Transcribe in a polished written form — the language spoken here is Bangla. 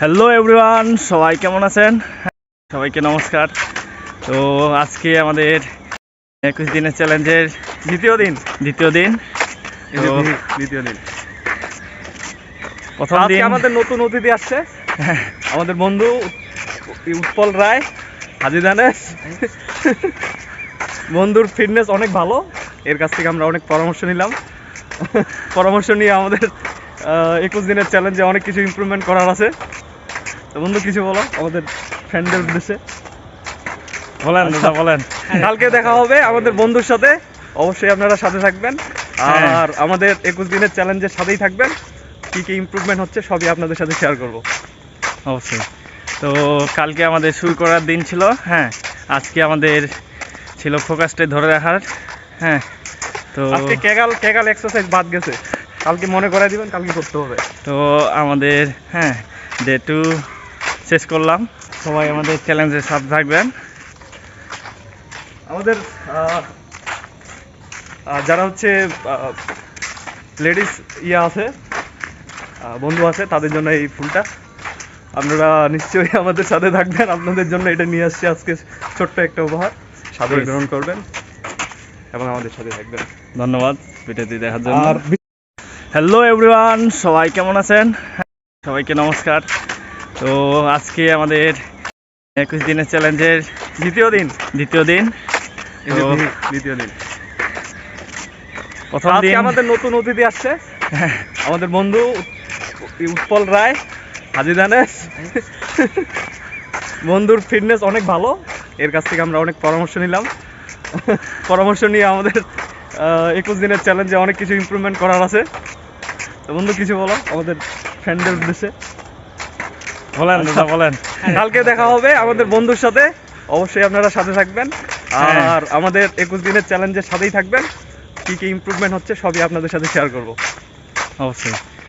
হ্যালো এভরিওয়ান, সবাই কেমন আছেন? সবাইকে নমস্কার। তো আজকে আমাদের 21 দিনের চ্যালেঞ্জের দ্বিতীয় দিন। প্রথম দিন আমাদের নতুন অতিথি আসছে, আমাদের বন্ধু উৎপল রায়, হাজি দানেশ। বন্ধুর ফিটনেস অনেক ভালো, এর কাছ থেকে আমরা অনেক পরামর্শ নিলাম। পরামর্শ নিয়ে আমাদের 21 দিনের চ্যালেঞ্জে অনেক কিছু ইমপ্রুভমেন্ট করার আছে। তো বন্ধু কিছু বলো আমাদের ফ্রেন্ডদের উদ্দেশ্যে। বলেন। কালকে দেখা হবে আমাদের বন্ধুর সাথে, অবশ্যই আপনারা সাথে থাকবেন আর আমাদের 21 দিনের চ্যালেঞ্জের সাথেই থাকবেন। কি কি ইমপ্রুভমেন্ট হচ্ছে সবই আপনাদের সাথে শেয়ার করব অবশ্যই। তো কালকে আমাদের শুরু করার দিন ছিল, আজকে আমাদের ছিল ফোকাসটা ধরে রাখার। তো আজকে কেগাল এক্সারসাইজ বাদ গেছে, কালকে মনে করাই দিবেন, কালকে করতে হবে। তো আমাদের ডে 2 শেষ করলাম। সবাই আমাদের চ্যালেঞ্জের সাথে থাকবেন। আমাদের যারা হচ্ছে লেডিস আছে, বন্ধু আছে, তাদের জন্য এই ফুলটা। আপনারা নিশ্চয়ই আমাদের সাথে থাকবেন, আপনাদের জন্য এটা নিয়ে আসছি আজকে, ছোট্ট একটা উপহার, সাদরে গ্রহণ করবেন এবং আমাদের সাথে থাকবেন। ধন্যবাদ ভিডিওটি দেখার জন্য। হ্যালো এভরিওয়ান, সবাই কেমন আছেন? সবাইকে নমস্কার। তো আজকে আমাদের 21 দিনের চ্যালেঞ্জের দ্বিতীয় দিন। প্রথম দিন আমাদের নতুন অতিথি আসছে, আমাদের বন্ধু উৎপল রায়, হাজি দানেশ। বন্ধুর ফিটনেস অনেক ভালো, এর কাছ থেকে আমরা অনেক পরামর্শ নিলাম। পরামর্শ নিয়ে আমাদের 21 দিনের চ্যালেঞ্জে অনেক কিছু ইমপ্রুভমেন্ট করার আছে। তো বন্ধু কিছু বলো আমাদের ফ্রেন্ডদের উদ্দেশ্যে। বলেন। কালকে দেখা হবে আমাদের বন্ধুর সাথে, অবশ্যই আপনারা সাথে থাকবেন আর আমাদের 21 দিনের চ্যালেঞ্জের সাথেই থাকবেন। কি কি ইমপ্রুভমেন্ট হচ্ছে সবই আপনাদের সাথে শেয়ার করব অবশ্যই।